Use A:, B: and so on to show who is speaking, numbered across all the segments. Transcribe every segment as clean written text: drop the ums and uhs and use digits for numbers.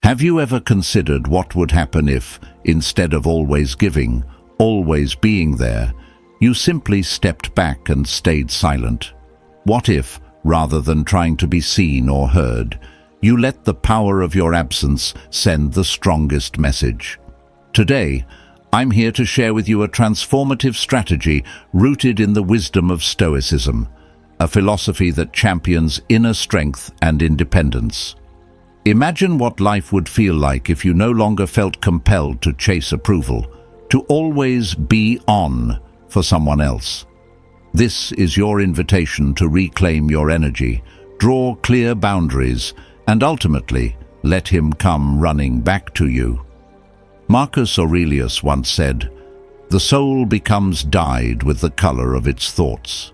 A: Have you ever considered what would happen if, instead of always giving, always being there, you simply stepped back and stayed silent? What if, rather than trying to be seen or heard, you let the power of your absence send the strongest message? Today, I'm here to share with you a transformative strategy rooted in the wisdom of Stoicism, a philosophy that champions inner strength and independence. Imagine what life would feel like if you no longer felt compelled to chase approval, to always be on for someone else. This is your invitation to reclaim your energy, draw clear boundaries, and ultimately let him come running back to you. Marcus Aurelius once said, "The soul becomes dyed with the color of its thoughts."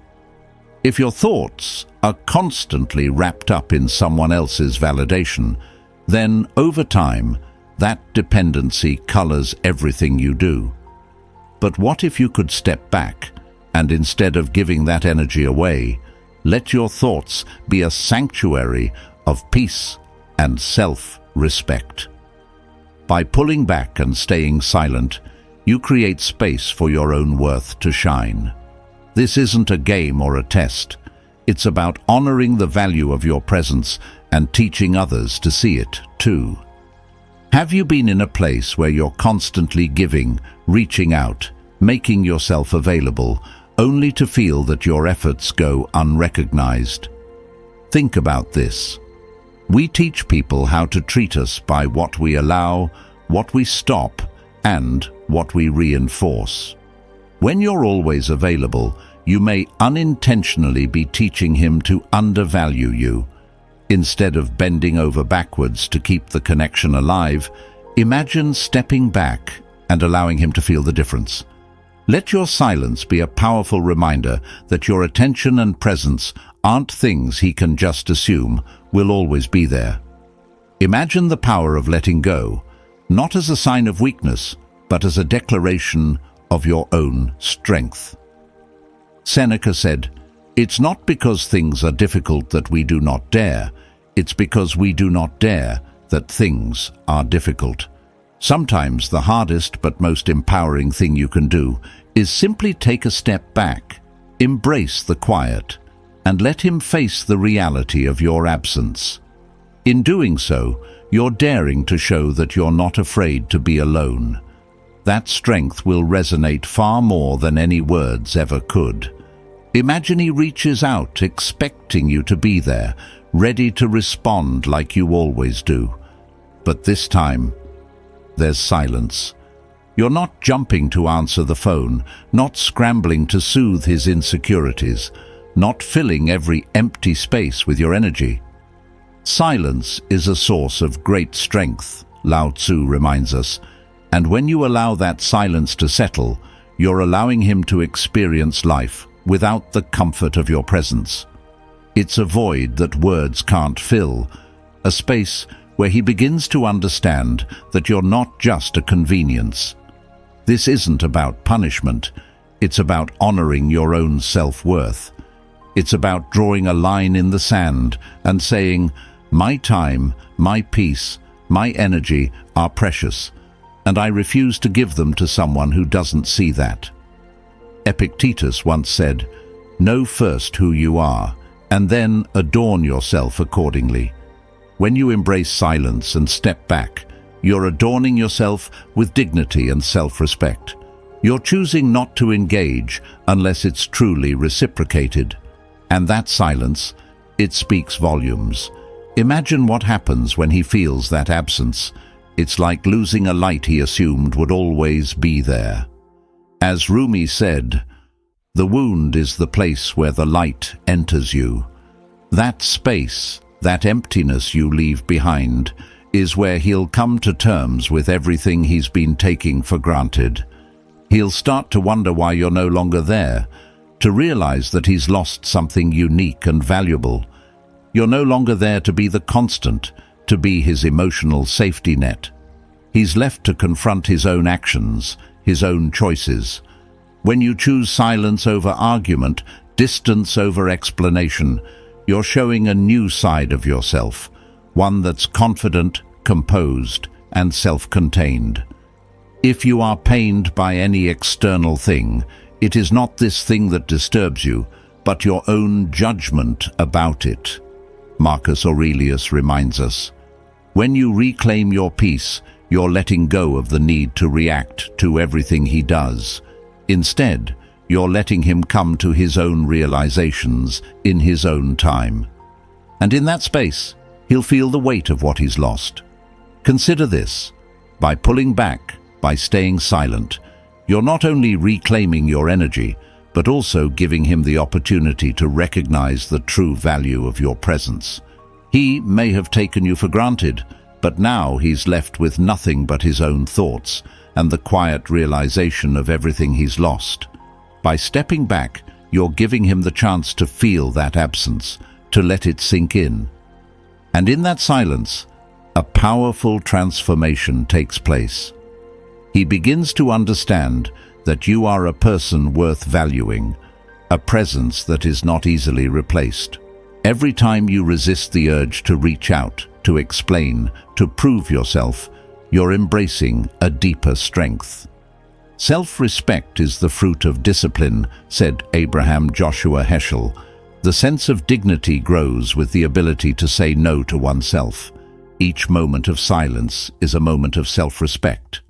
A: If your thoughts are constantly wrapped up in someone else's validation, then over time, that dependency colors everything you do. But what if you could step back and instead of giving that energy away, let your thoughts be a sanctuary of peace and self-respect? By pulling back and staying silent, you create space for your own worth to shine. This isn't a game or a test. It's about honoring the value of your presence and teaching others to see it too. Have you been in a place where you're constantly giving, reaching out, making yourself available, only to feel that your efforts go unrecognized? Think about this. We teach people how to treat us by what we allow, what we stop, and what we reinforce. When you're always available, you may unintentionally be teaching him to undervalue you. Instead of bending over backwards to keep the connection alive, imagine stepping back and allowing him to feel the difference. Let your silence be a powerful reminder that your attention and presence aren't things he can just assume will always be there. Imagine the power of letting go, not as a sign of weakness, but as a declaration of your own strength. Seneca said, "It's not because things are difficult that we do not dare. It's because we do not dare that things are difficult." Sometimes the hardest but most empowering thing you can do is simply take a step back, embrace the quiet, and let him face the reality of your absence. In doing so, you're daring to show that you're not afraid to be alone. That strength will resonate far more than any words ever could. Imagine he reaches out, expecting you to be there, ready to respond like you always do. But this time, there's silence. You're not jumping to answer the phone, not scrambling to soothe his insecurities, not filling every empty space with your energy. Silence is a source of great strength, Lao Tzu reminds us, and when you allow that silence to settle, you're allowing him to experience life without the comfort of your presence. It's a void that words can't fill, a space where he begins to understand that you're not just a convenience. This isn't about punishment, it's about honoring your own self-worth. It's about drawing a line in the sand and saying, "My time, my peace, my energy are precious, and I refuse to give them to someone who doesn't see that." Epictetus once said, "Know first who you are, and then adorn yourself accordingly." When you embrace silence and step back, you're adorning yourself with dignity and self-respect. You're choosing not to engage unless it's truly reciprocated. And that silence, it speaks volumes. Imagine what happens when he feels that absence. It's like losing a light he assumed would always be there. As Rumi said, "The wound is the place where the light enters you." That space, that emptiness you leave behind, is where he'll come to terms with everything he's been taking for granted. He'll start to wonder why you're no longer there, to realize that he's lost something unique and valuable. You're no longer there to be the constant, to be his emotional safety net. He's left to confront his own actions, his own choices. When you choose silence over argument, distance over explanation, you're showing a new side of yourself, one that's confident, composed, and self-contained. If you are pained by any external thing, it is not this thing that disturbs you, but your own judgment about it. Marcus Aurelius reminds us, when you reclaim your peace, you're letting go of the need to react to everything he does. Instead, you're letting him come to his own realizations in his own time. And in that space, he'll feel the weight of what he's lost. Consider this. By pulling back, by staying silent, you're not only reclaiming your energy, but also giving him the opportunity to recognize the true value of your presence. He may have taken you for granted, but now he's left with nothing but his own thoughts and the quiet realization of everything he's lost. By stepping back, you're giving him the chance to feel that absence, to let it sink in. And in that silence, a powerful transformation takes place. He begins to understand that you are a person worth valuing, a presence that is not easily replaced. Every time you resist the urge to reach out, to explain, to prove yourself, you're embracing a deeper strength. Self-respect is the fruit of discipline, said Abraham Joshua Heschel. The sense of dignity grows with the ability to say no to oneself. Each moment of silence is a moment of self-respect.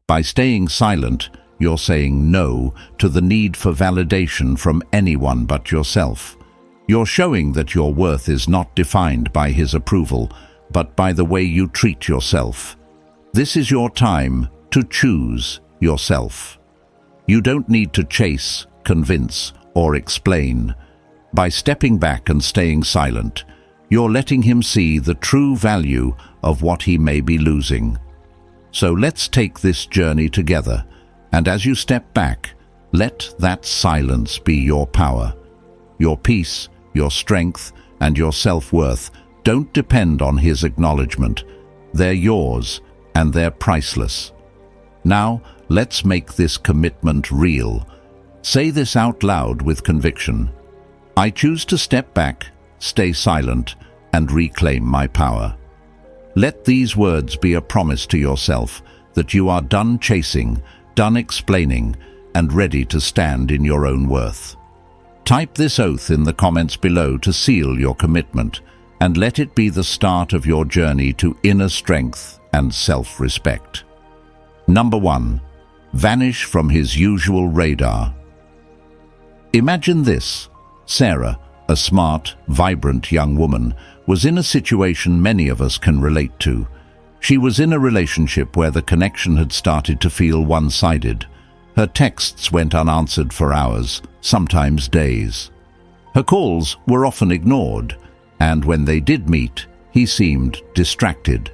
A: By staying silent, you're saying no to the need for validation from anyone but yourself. You're showing that your worth is not defined by his approval, but by the way you treat yourself. This is your time to choose yourself. You don't need to chase, convince, or explain. By stepping back and staying silent, you're letting him see the true value of what he may be losing. So let's take this journey together, and as you step back, let that silence be your power. Your peace, your strength, and your self-worth don't depend on his acknowledgement. They're yours, and they're priceless. Now, let's make this commitment real. Say this out loud with conviction. I choose to step back, stay silent, and reclaim my power. Let these words be a promise to yourself that you are done chasing, done explaining, and ready to stand in your own worth. Type this oath in the comments below to seal your commitment, and let it be the start of your journey to inner strength and self-respect. Number 1. Vanish from his usual radar. Imagine this. Sarah, a smart, vibrant young woman, was in a situation many of us can relate to. She was in a relationship where the connection had started to feel one-sided. Her texts went unanswered for hours, sometimes days. Her calls were often ignored, and when they did meet, he seemed distracted.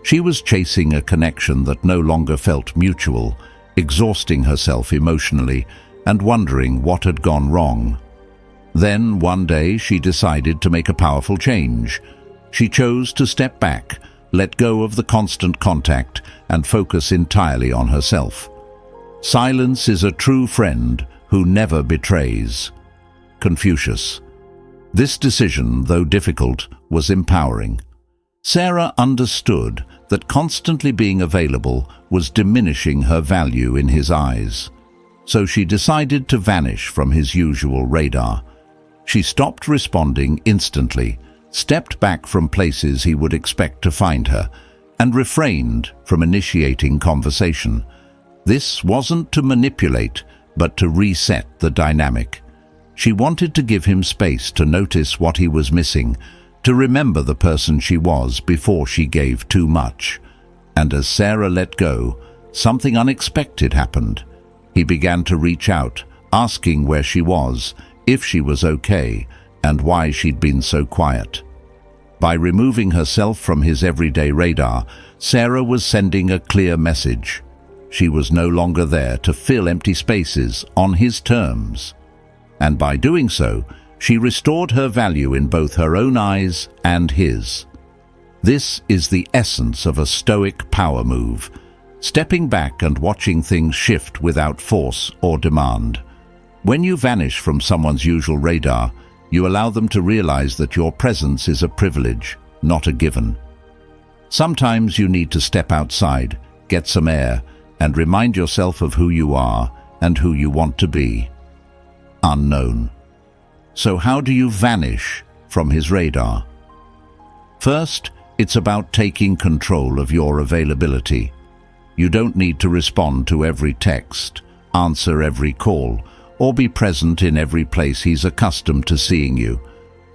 A: She was chasing a connection that no longer felt mutual, exhausting herself emotionally and wondering what had gone wrong. Then, one day, she decided to make a powerful change. She chose to step back, let go of the constant contact, and focus entirely on herself. Silence is a true friend who never betrays. Confucius. This decision, though difficult, was empowering. Sarah understood that constantly being available was diminishing her value in his eyes. So she decided to vanish from his usual radar. She stopped responding instantly, stepped back from places he would expect to find her, and refrained from initiating conversation. This wasn't to manipulate, but to reset the dynamic. She wanted to give him space to notice what he was missing, to remember the person she was before she gave too much. And as Sarah let go, something unexpected happened. He began to reach out, asking where she was, if she was okay, and why she'd been so quiet. By removing herself from his everyday radar, Sarah was sending a clear message. She was no longer there to fill empty spaces on his terms. And by doing so, she restored her value in both her own eyes and his. This is the essence of a Stoic power move, stepping back and watching things shift without force or demand. When you vanish from someone's usual radar, you allow them to realize that your presence is a privilege, not a given. Sometimes you need to step outside, get some air, and remind yourself of who you are and who you want to be. Unknown. So how do you vanish from his radar? First, it's about taking control of your availability. You don't need to respond to every text, answer every call, or be present in every place he's accustomed to seeing you.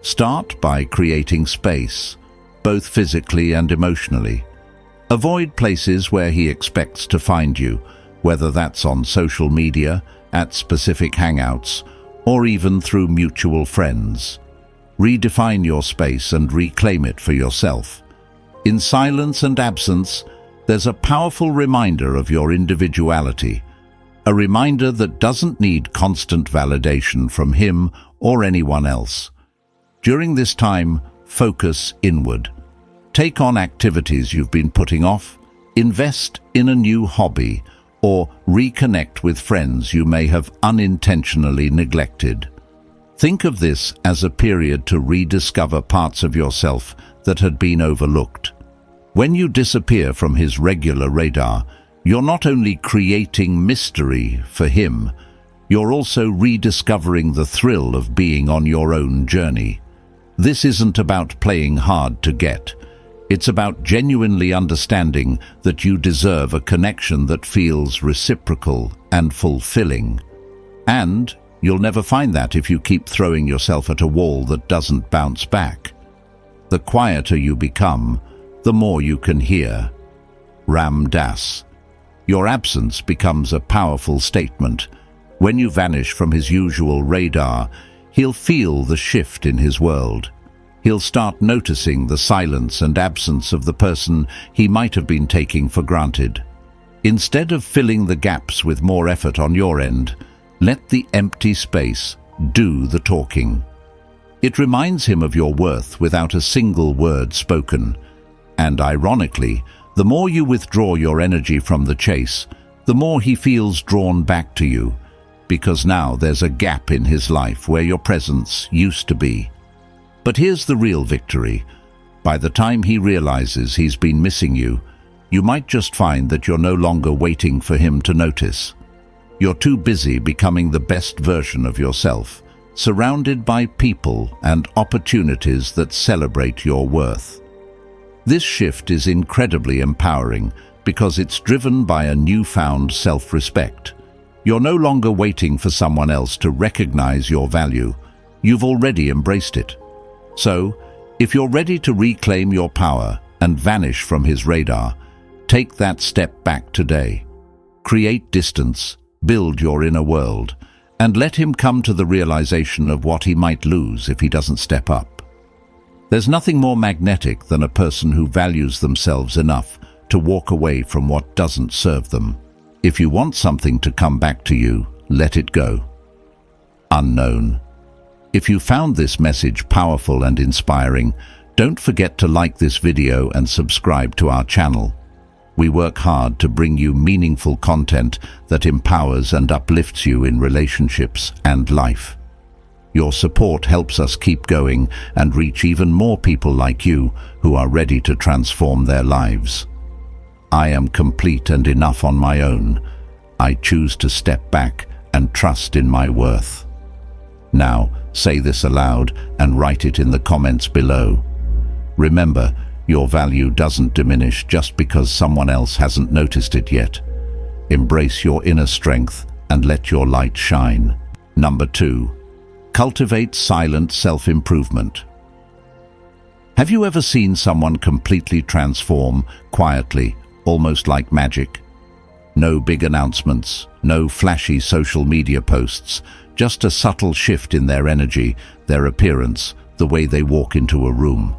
A: Start by creating space, both physically and emotionally. Avoid places where he expects to find you, whether that's on social media, at specific hangouts, or even through mutual friends. Redefine your space and reclaim it for yourself. In silence and absence, there's a powerful reminder of your individuality, a reminder that doesn't need constant validation from him or anyone else. During this time, focus inward. Take on activities you've been putting off, invest in a new hobby, or reconnect with friends you may have unintentionally neglected. Think of this as a period to rediscover parts of yourself that had been overlooked. When you disappear from his regular radar, you're not only creating mystery for him, you're also rediscovering the thrill of being on your own journey. This isn't about playing hard to get. It's about genuinely understanding that you deserve a connection that feels reciprocal and fulfilling. And you'll never find that if you keep throwing yourself at a wall that doesn't bounce back. The quieter you become, the more you can hear. Ram Dass. Your absence becomes a powerful statement. When you vanish from his usual radar, he'll feel the shift in his world. He'll start noticing the silence and absence of the person he might have been taking for granted. Instead of filling the gaps with more effort on your end, let the empty space do the talking. It reminds him of your worth without a single word spoken. And ironically, the more you withdraw your energy from the chase, the more he feels drawn back to you, because now there's a gap in his life where your presence used to be. But here's the real victory. By the time he realizes he's been missing you, you might just find that you're no longer waiting for him to notice. You're too busy becoming the best version of yourself, surrounded by people and opportunities that celebrate your worth. This shift is incredibly empowering because it's driven by a newfound self-respect. You're no longer waiting for someone else to recognize your value. You've already embraced it. So, if you're ready to reclaim your power and vanish from his radar, take that step back today. Create distance, build your inner world, and let him come to the realization of what he might lose if he doesn't step up. There's nothing more magnetic than a person who values themselves enough to walk away from what doesn't serve them. If you want something to come back to you, let it go. Unknown. If you found this message powerful and inspiring, don't forget to like this video and subscribe to our channel. We work hard to bring you meaningful content that empowers and uplifts you in relationships and life. Your support helps us keep going and reach even more people like you who are ready to transform their lives. I am complete and enough on my own. I choose to step back and trust in my worth. Now, say this aloud and write it in the comments below. Remember, your value doesn't diminish just because someone else hasn't noticed it yet. Embrace your inner strength and let your light shine. Number 2. Cultivate silent self-improvement. Have you ever seen someone completely transform quietly, almost like magic? No big announcements, no flashy social media posts, just a subtle shift in their energy, their appearance, the way they walk into a room.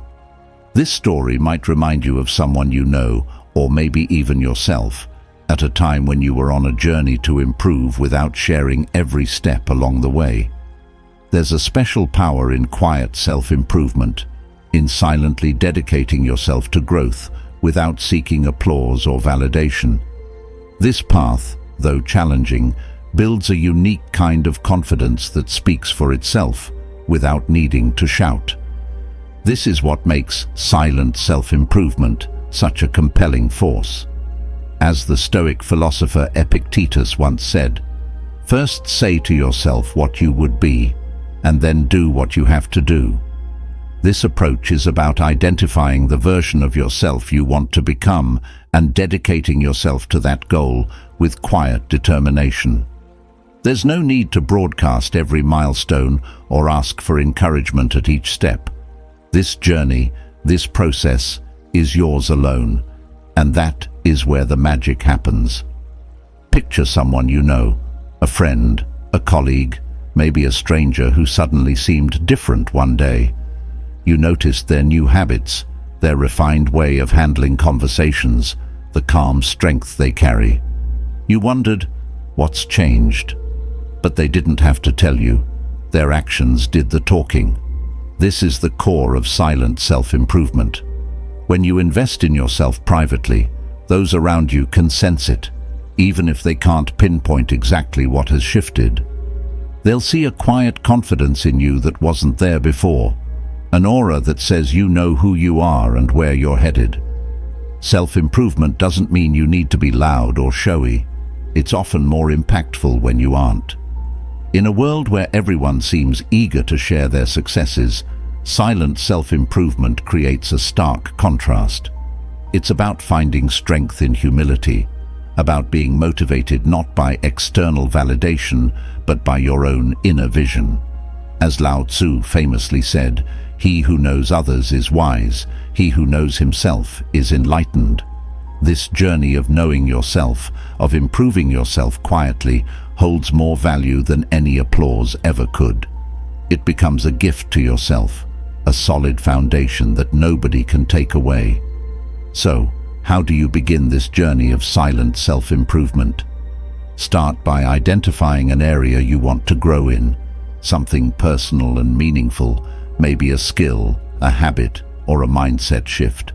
A: This story might remind you of someone you know, or maybe even yourself, at a time when you were on a journey to improve without sharing every step along the way. There's a special power in quiet self-improvement, in silently dedicating yourself to growth without seeking applause or validation. This path, though challenging, builds a unique kind of confidence that speaks for itself without needing to shout. This is what makes silent self-improvement such a compelling force. As the Stoic philosopher Epictetus once said, "First say to yourself what you would be, and then do what you have to do." This approach is about identifying the version of yourself you want to become and dedicating yourself to that goal with quiet determination. There's no need to broadcast every milestone or ask for encouragement at each step. This journey, this process, is yours alone, and that is where the magic happens. Picture someone you know, a friend, a colleague, maybe a stranger who suddenly seemed different one day. You noticed their new habits, their refined way of handling conversations, the calm strength they carry. You wondered, what's changed? But they didn't have to tell you. Their actions did the talking. This is the core of silent self-improvement. When you invest in yourself privately, those around you can sense it, even if they can't pinpoint exactly what has shifted. They'll see a quiet confidence in you that wasn't there before, an aura that says you know who you are and where you're headed. Self-improvement doesn't mean you need to be loud or showy. It's often more impactful when you aren't. In a world where everyone seems eager to share their successes, silent self-improvement creates a stark contrast. It's about finding strength in humility, about being motivated not by external validation, but by your own inner vision. As Lao Tzu famously said, "He who knows others is wise, he who knows himself is enlightened." This journey of knowing yourself, of improving yourself quietly, holds more value than any applause ever could. It becomes a gift to yourself, a solid foundation that nobody can take away. So, how do you begin this journey of silent self-improvement? Start by identifying an area you want to grow in, something personal and meaningful, maybe a skill, a habit, or a mindset shift.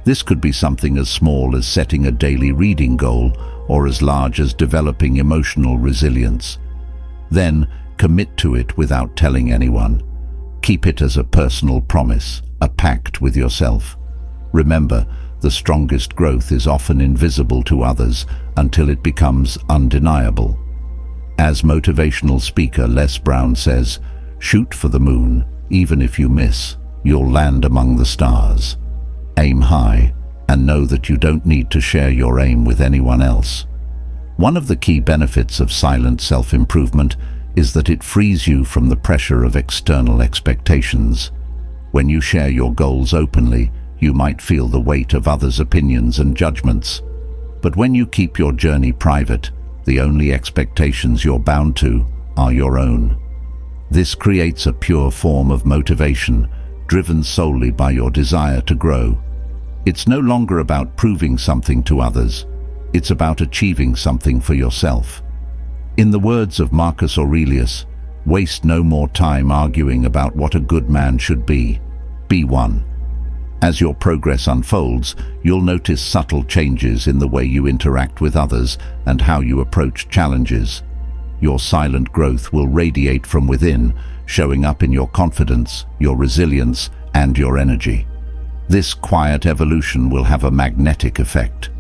A: This could be something as small as setting a daily reading goal or as large as developing emotional resilience. Then, commit to it without telling anyone. Keep it as a personal promise, a pact with yourself. Remember, the strongest growth is often invisible to others until it becomes undeniable. As motivational speaker Les Brown says, "Shoot for the moon, even if you miss, you'll land among the stars." Aim high, and know that you don't need to share your aim with anyone else. One of the key benefits of silent self-improvement is that it frees you from the pressure of external expectations. When you share your goals openly, you might feel the weight of others' opinions and judgments. But when you keep your journey private, the only expectations you're bound to are your own. This creates a pure form of motivation, driven solely by your desire to grow. It's no longer about proving something to others. It's about achieving something for yourself. In the words of Marcus Aurelius, waste no more time arguing about what a good man should be. Be one. As your progress unfolds, you'll notice subtle changes in the way you interact with others and how you approach challenges. Your silent growth will radiate from within, showing up in your confidence, your resilience, and your energy. This quiet evolution will have a magnetic effect.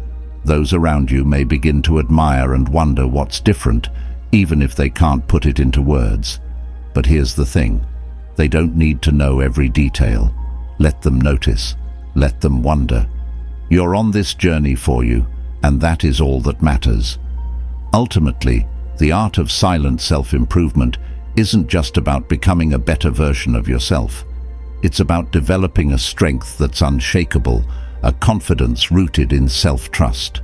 A: Those around you may begin to admire and wonder what's different, even if they can't put it into words. But here's the thing, they don't need to know every detail. Let them notice, let them wonder. You're on this journey for you, and that is all that matters. Ultimately, the art of silent self-improvement isn't just about becoming a better version of yourself. It's about developing a strength that's unshakable, a confidence rooted in self-trust.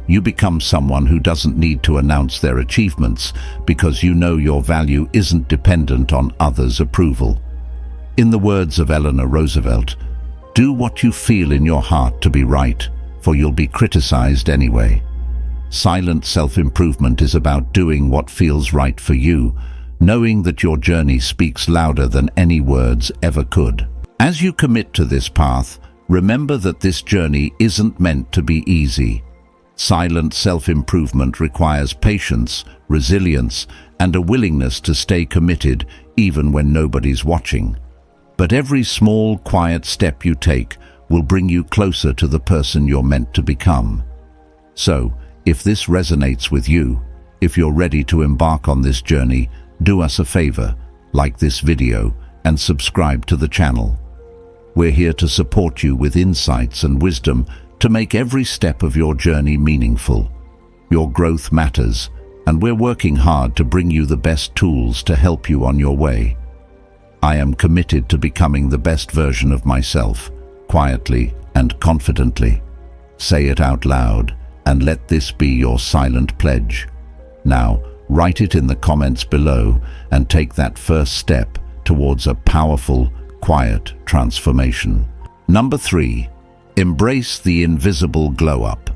A: You become someone who doesn't need to announce their achievements because you know your value isn't dependent on others' approval. In the words of Eleanor Roosevelt, do what you feel in your heart to be right, for you'll be criticized anyway. Silent self-improvement is about doing what feels right for you, knowing that your journey speaks louder than any words ever could. As you commit to this path, remember that this journey isn't meant to be easy. Silent self-improvement requires patience, resilience, and a willingness to stay committed even when nobody's watching. But every small, quiet step you take, will bring you closer to the person you're meant to become. So, if this resonates with you, if you're ready to embark on this journey, do us a favor, like this video and subscribe to the channel. We're here to support you with insights and wisdom to make every step of your journey meaningful. Your growth matters, and we're working hard to bring you the best tools to help you on your way. I am committed to becoming the best version of myself, quietly and confidently. Say it out loud, and let this be your silent pledge. Now, write it in the comments below and take that first step towards a powerful, quiet transformation. Number 3. Embrace the invisible glow-up.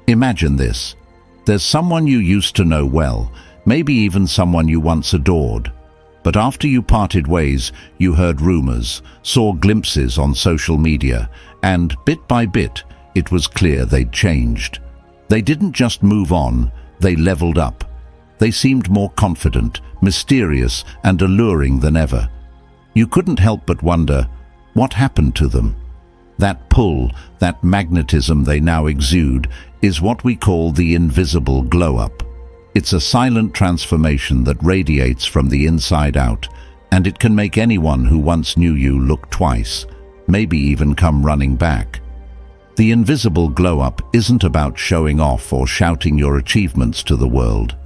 A: Imagine this. There's someone you used to know well, maybe even someone you once adored. But after you parted ways, you heard rumors, saw glimpses on social media, and bit by bit, it was clear they'd changed. They didn't just move on, they leveled up. They seemed more confident, mysterious, and alluring than ever. You couldn't help but wonder, what happened to them? That pull, that magnetism they now exude, is what we call the invisible glow-up. It's a silent transformation that radiates from the inside out, and it can make anyone who once knew you look twice, maybe even come running back. The invisible glow-up isn't about showing off or shouting your achievements to the world.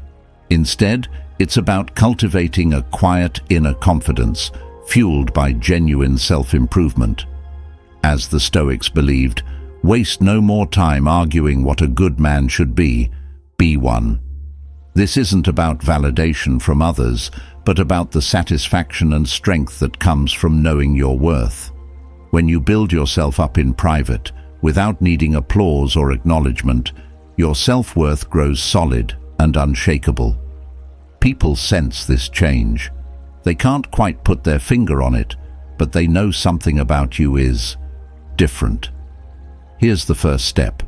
A: Instead, it's about cultivating a quiet inner confidence, fueled by genuine self-improvement. As the Stoics believed, waste no more time arguing what a good man should be one. This isn't about validation from others, but about the satisfaction and strength that comes from knowing your worth. When you build yourself up in private, without needing applause or acknowledgement, your self-worth grows solid and unshakable. People sense this change. They can't quite put their finger on it, but they know something about you is different. Here's the first step.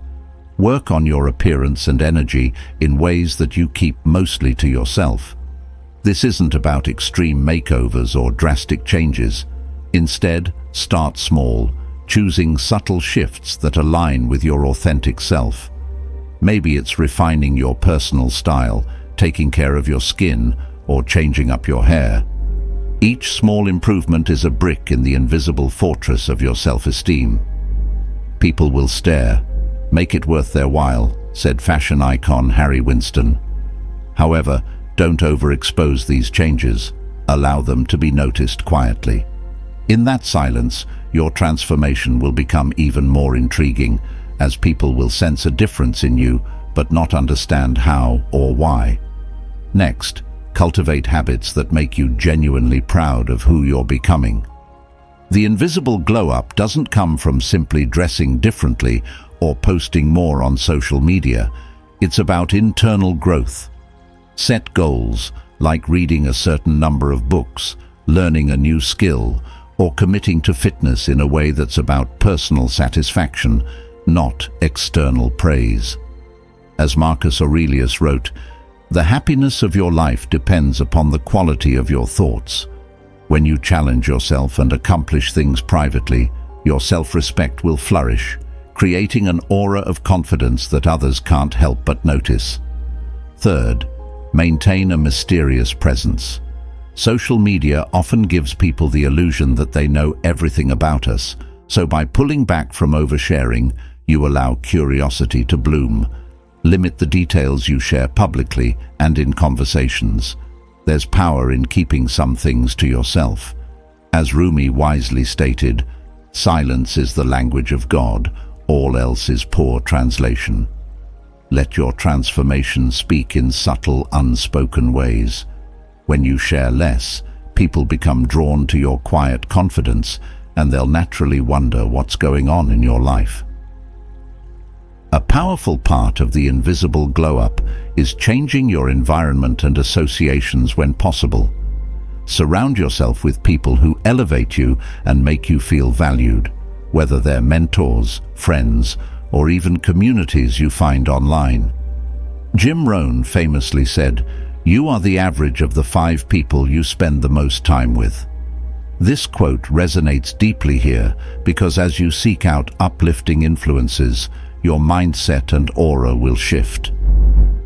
A: Work on your appearance and energy in ways that you keep mostly to yourself. This isn't about extreme makeovers or drastic changes. Instead, start small, choosing subtle shifts that align with your authentic self. Maybe it's refining your personal style, taking care of your skin, or changing up your hair. Each small improvement is a brick in the invisible fortress of your self-esteem. People will stare. Make it worth their while, said fashion icon Harry Winston. However, don't overexpose these changes. Allow them to be noticed quietly. In that silence, your transformation will become even more intriguing, as people will sense a difference in you, but not understand how or why. Next, cultivate habits that make you genuinely proud of who you're becoming. The invisible glow-up doesn't come from simply dressing differently or posting more on social media. It's about internal growth. Set goals, like reading a certain number of books, learning a new skill, or committing to fitness in a way that's about personal satisfaction, not external praise. As Marcus Aurelius wrote, "The happiness of your life depends upon the quality of your thoughts." When you challenge yourself and accomplish things privately, your self-respect will flourish, creating an aura of confidence that others can't help but notice. Third, maintain a mysterious presence. Social media often gives people the illusion that they know everything about us, so by pulling back from oversharing, you allow curiosity to bloom. Limit the details you share publicly and in conversations. There's power in keeping some things to yourself. As Rumi wisely stated, "Silence is the language of God, all else is poor translation." Let your transformation speak in subtle, unspoken ways. When you share less, people become drawn to your quiet confidence, and they'll naturally wonder what's going on in your life. A powerful part of the invisible glow-up is changing your environment and associations when possible. Surround yourself with people who elevate you and make you feel valued, whether they're mentors, friends, or even communities you find online. Jim Rohn famously said, "You are the average of the 5 people you spend the most time with." This quote resonates deeply here because as you seek out uplifting influences, your mindset and aura will shift.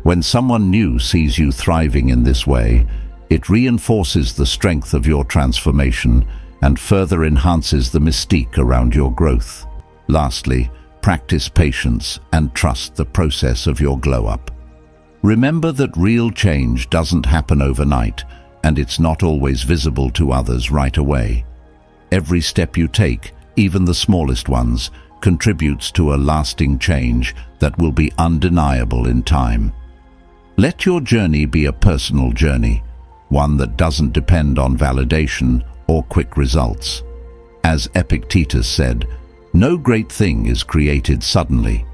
A: When someone new sees you thriving in this way, it reinforces the strength of your transformation and further enhances the mystique around your growth. Lastly, practice patience and trust the process of your glow-up. Remember that real change doesn't happen overnight, and it's not always visible to others right away. Every step you take, even the smallest ones, contributes to a lasting change that will be undeniable in time. Let your journey be a personal journey, one that doesn't depend on validation or quick results. As Epictetus said, "No great thing is created suddenly."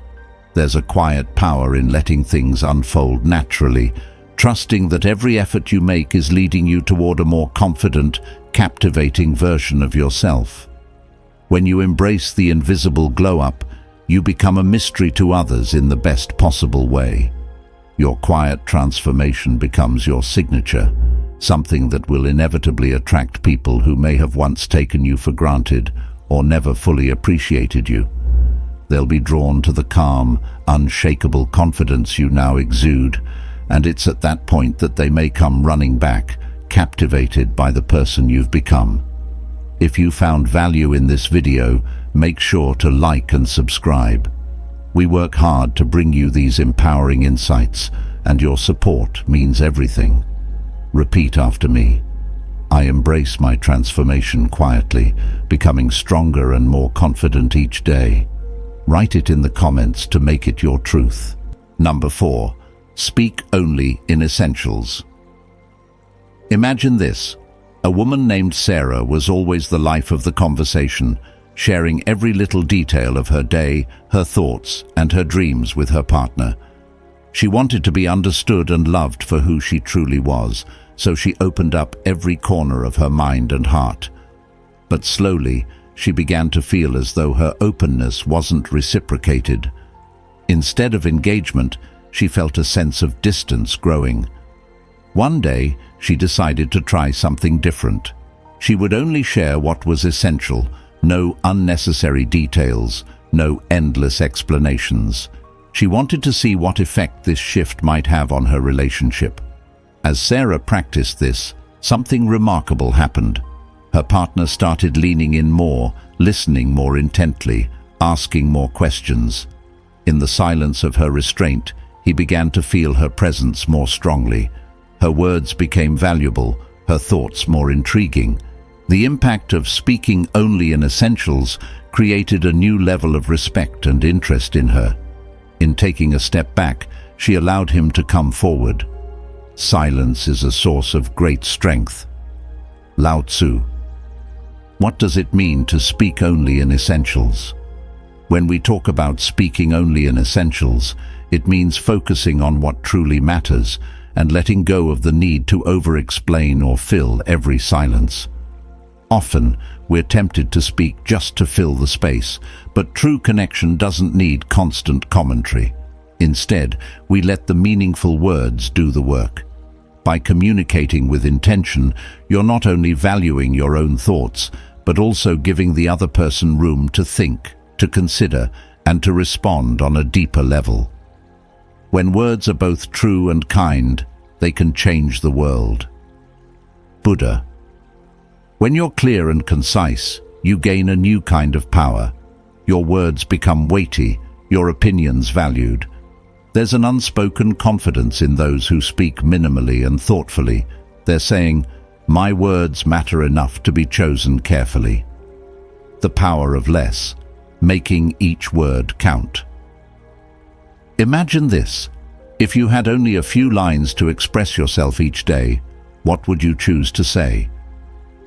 A: There's a quiet power in letting things unfold naturally, trusting that every effort you make is leading you toward a more confident, captivating version of yourself. When you embrace the invisible glow-up, you become a mystery to others in the best possible way. Your quiet transformation becomes your signature, something that will inevitably attract people who may have once taken you for granted or never fully appreciated you. They'll be drawn to the calm, unshakable confidence you now exude, and it's at that point that they may come running back, captivated by the person you've become. If you found value in this video, make sure to like and subscribe. We work hard to bring you these empowering insights, and your support means everything. Repeat after me. I embrace my transformation quietly, becoming stronger and more confident each day. Write it in the comments to make it your truth. Number 4. Speak only in essentials. Imagine this. A woman named Sarah was always the life of the conversation, sharing every little detail of her day, her thoughts, and her dreams with her partner. She wanted to be understood and loved for who she truly was, so she opened up every corner of her mind and heart. But slowly, she began to feel as though her openness wasn't reciprocated. Instead of engagement, she felt a sense of distance growing. One day, she decided to try something different. She would only share what was essential, no unnecessary details, no endless explanations. She wanted to see what effect this shift might have on her relationship. As Sarah practiced this, something remarkable happened. Her partner started leaning in more, listening more intently, asking more questions. In the silence of her restraint, he began to feel her presence more strongly. Her words became valuable, her thoughts more intriguing. The impact of speaking only in essentials created a new level of respect and interest in her. In taking a step back, she allowed him to come forward. Silence is a source of great strength. Lao Tzu. What does it mean to speak only in essentials? When we talk about speaking only in essentials, it means focusing on what truly matters and letting go of the need to over-explain or fill every silence. Often, we're tempted to speak just to fill the space, but true connection doesn't need constant commentary. Instead, we let the meaningful words do the work. By communicating with intention, you're not only valuing your own thoughts, but also giving the other person room to think, to consider, and to respond on a deeper level. When words are both true and kind, they can change the world. Buddha. When you're clear and concise, you gain a new kind of power. Your words become weighty, your opinions valued. There's an unspoken confidence in those who speak minimally and thoughtfully. They're saying, "My words matter enough to be chosen carefully." The power of less, making each word count. Imagine this. If you had only a few lines to express yourself each day, what would you choose to say?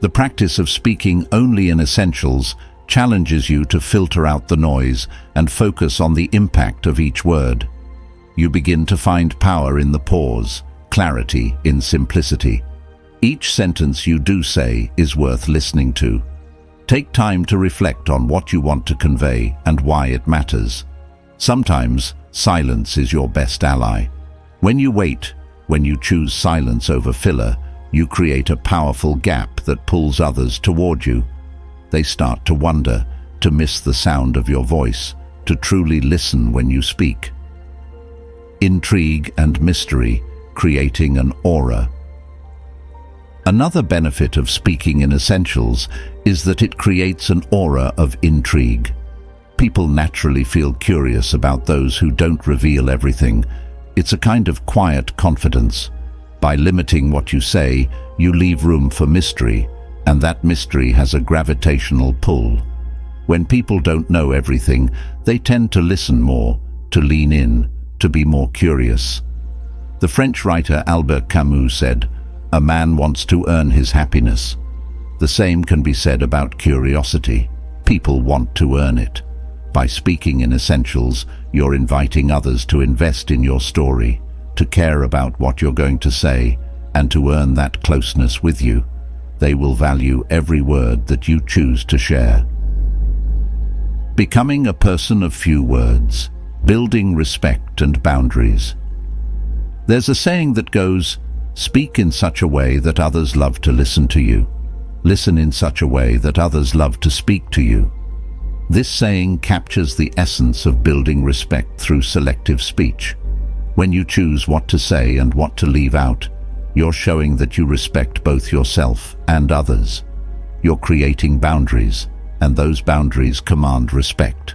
A: The practice of speaking only in essentials challenges you to filter out the noise and focus on the impact of each word. You begin to find power in the pause, clarity in simplicity. Each sentence you do say is worth listening to. Take time to reflect on what you want to convey and why it matters. Sometimes, silence is your best ally. When you wait, when you choose silence over filler, you create a powerful gap that pulls others toward you. They start to wonder, to miss the sound of your voice, to truly listen when you speak. Intrigue and mystery, creating an aura. Another benefit of speaking in essentials is that it creates an aura of intrigue. People naturally feel curious about those who don't reveal everything. It's a kind of quiet confidence. By limiting what you say, you leave room for mystery, and that mystery has a gravitational pull. When people don't know everything, they tend to listen more, to lean in, to be more curious. The French writer Albert Camus said, "A man wants to earn his happiness." The same can be said about curiosity. People want to earn it. By speaking in essentials, you're inviting others to invest in your story, to care about what you're going to say, and to earn that closeness with you. They will value every word that you choose to share. Becoming a person of few words, building respect and boundaries. There's a saying that goes, "Speak in such a way that others love to listen to you. Listen in such a way that others love to speak to you." This saying captures the essence of building respect through selective speech. When you choose what to say and what to leave out, you're showing that you respect both yourself and others. You're creating boundaries, and those boundaries command respect.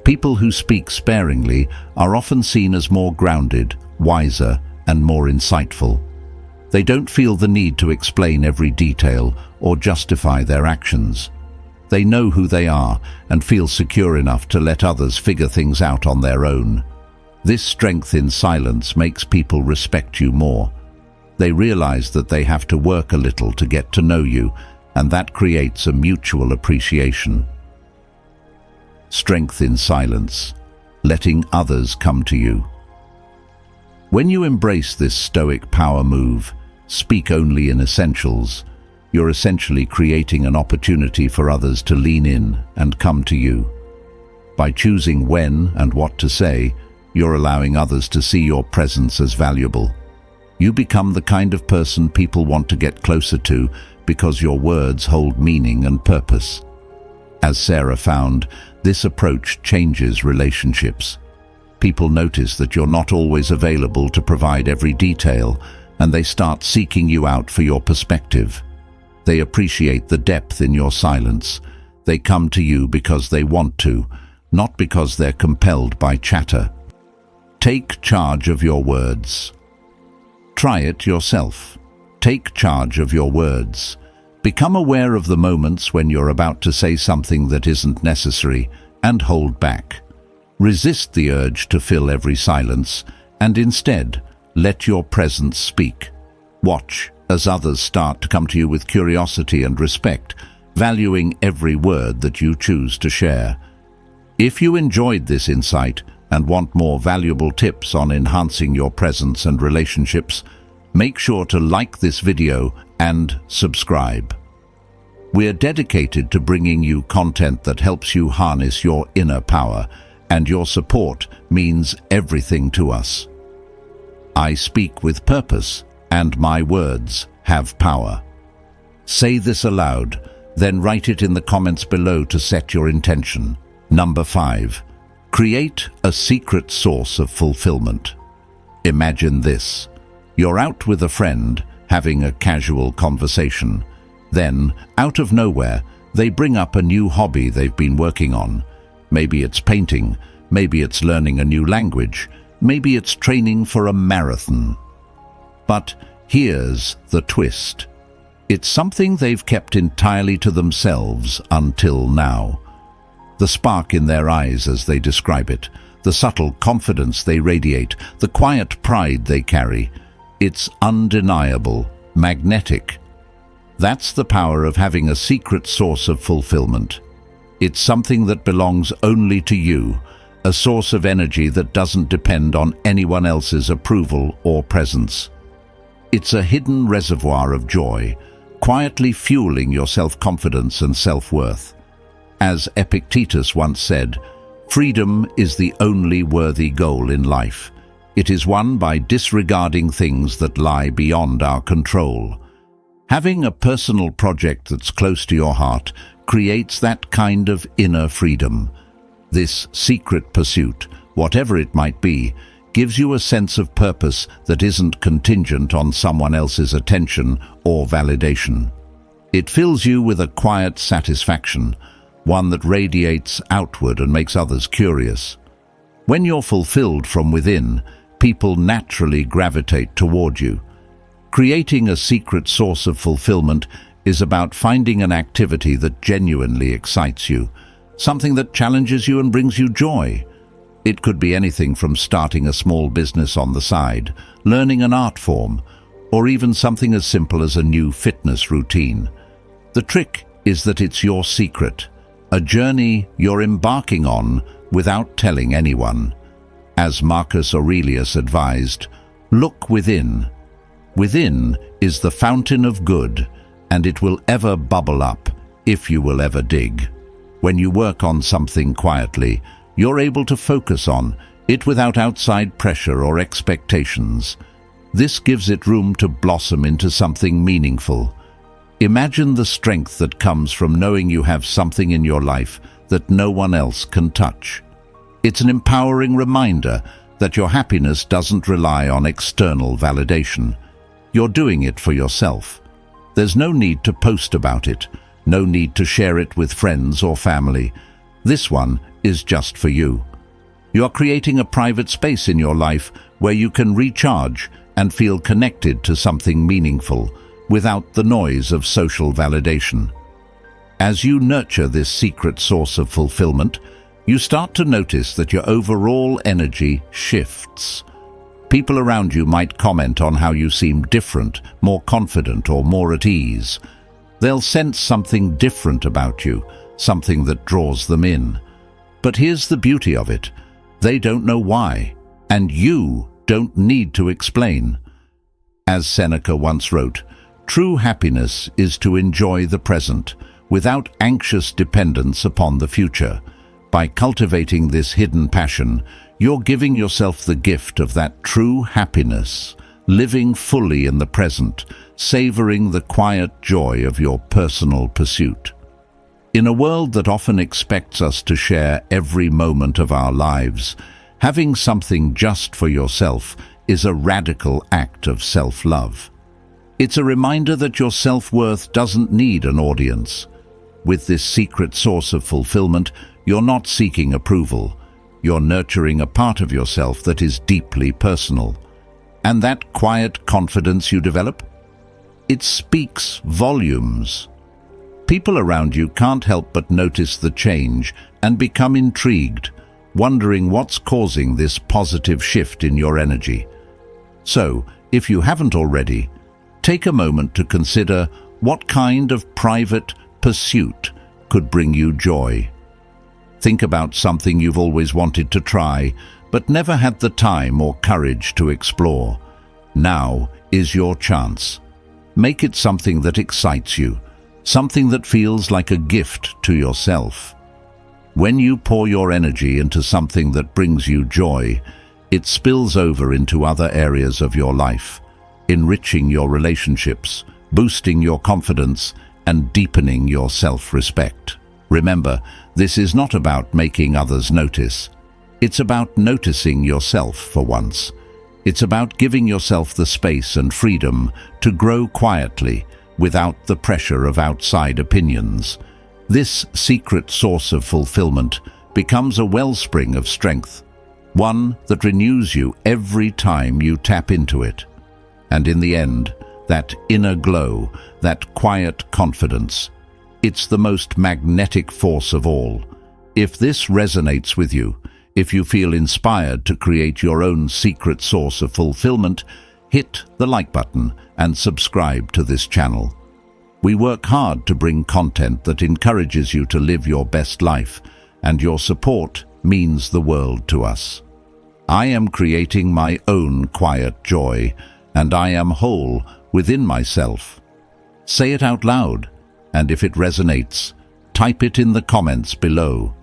A: People who speak sparingly are often seen as more grounded, wiser, and more insightful. They don't feel the need to explain every detail or justify their actions. They know who they are and feel secure enough to let others figure things out on their own. This strength in silence makes people respect you more. They realize that they have to work a little to get to know you, and that creates a mutual appreciation. Strength in silence, letting others come to you. When you embrace this Stoic power move, speak only in essentials, you're essentially creating an opportunity for others to lean in and come to you. By choosing when and what to say, you're allowing others to see your presence as valuable. You become the kind of person people want to get closer to because your words hold meaning and purpose. As Sarah found, this approach changes relationships. People notice that you're not always available to provide every detail, and they start seeking you out for your perspective. They appreciate the depth in your silence. They come to you because they want to, not because they're compelled by chatter. Take charge of your words. Try it yourself. Take charge of your words. Become aware of the moments when you're about to say something that isn't necessary and hold back. Resist the urge to fill every silence and instead let your presence speak. Watch as others start to come to you with curiosity and respect, valuing every word that you choose to share. If you enjoyed this insight and want more valuable tips on enhancing your presence and relationships, make sure to like this video and subscribe. We're dedicated to bringing you content that helps you harness your inner power, and your support means everything to us. I speak with purpose, and my words have power. Say this aloud, then write it in the comments below to set your intention. Number 5. Create a secret source of fulfillment. Imagine this. You're out with a friend, having a casual conversation. Then, out of nowhere, they bring up a new hobby they've been working on. Maybe it's painting, maybe it's learning a new language, maybe it's training for a marathon. But here's the twist. It's something they've kept entirely to themselves until now. The spark in their eyes as they describe it, the subtle confidence they radiate, the quiet pride they carry. It's undeniable, magnetic. That's the power of having a secret source of fulfillment. It's something that belongs only to you, a source of energy that doesn't depend on anyone else's approval or presence. It's a hidden reservoir of joy, quietly fueling your self-confidence and self-worth. As Epictetus once said, freedom is the only worthy goal in life. It is won by disregarding things that lie beyond our control. Having a personal project that's close to your heart creates that kind of inner freedom. This secret pursuit, whatever it might be, gives you a sense of purpose that isn't contingent on someone else's attention or validation. It fills you with a quiet satisfaction, one that radiates outward and makes others curious. When you're fulfilled from within, people naturally gravitate toward you. Creating a secret source of fulfillment is about finding an activity that genuinely excites you, something that challenges you and brings you joy. It could be anything from starting a small business on the side, learning an art form, or even something as simple as a new fitness routine. The trick is that it's your secret, a journey you're embarking on without telling anyone. As Marcus Aurelius advised, look within. Within is the fountain of good, and it will ever bubble up if you will ever dig. When you work on something quietly, you're able to focus on it without outside pressure or expectations. This gives it room to blossom into something meaningful. Imagine the strength that comes from knowing you have something in your life that no one else can touch. It's an empowering reminder that your happiness doesn't rely on external validation. You're doing it for yourself. There's no need to post about it, no need to share it with friends or family. This one is just for you. You're creating a private space in your life where you can recharge and feel connected to something meaningful without the noise of social validation. As you nurture this secret source of fulfillment, you start to notice that your overall energy shifts. People around you might comment on how you seem different, more confident, or more at ease. They'll sense something different about you, something that draws them in. But here's the beauty of it. They don't know why, and you don't need to explain. As Seneca once wrote, true happiness is to enjoy the present, without anxious dependence upon the future. By cultivating this hidden passion, you're giving yourself the gift of that true happiness, living fully in the present, savoring the quiet joy of your personal pursuit. In a world that often expects us to share every moment of our lives, having something just for yourself is a radical act of self-love. It's a reminder that your self-worth doesn't need an audience. With this secret source of fulfillment, you're not seeking approval. You're nurturing a part of yourself that is deeply personal. And that quiet confidence you develop, it speaks volumes. People around you can't help but notice the change and become intrigued, wondering what's causing this positive shift in your energy. So, if you haven't already, take a moment to consider what kind of private pursuit could bring you joy. Think about something you've always wanted to try, but never had the time or courage to explore. Now is your chance. Make it something that excites you, something that feels like a gift to yourself. When you pour your energy into something that brings you joy, it spills over into other areas of your life, enriching your relationships, boosting your confidence, and deepening your self-respect. Remember, this is not about making others notice. It's about noticing yourself for once. It's about giving yourself the space and freedom to grow quietly without the pressure of outside opinions. This secret source of fulfillment becomes a wellspring of strength, one that renews you every time you tap into it. And in the end, that inner glow, that quiet confidence, it's the most magnetic force of all. If this resonates with you, if you feel inspired to create your own secret source of fulfillment, hit the like button and subscribe to this channel. We work hard to bring content that encourages you to live your best life, and your support means the world to us. I am creating my own quiet joy, and I am whole within myself. Say it out loud, and if it resonates, type it in the comments below.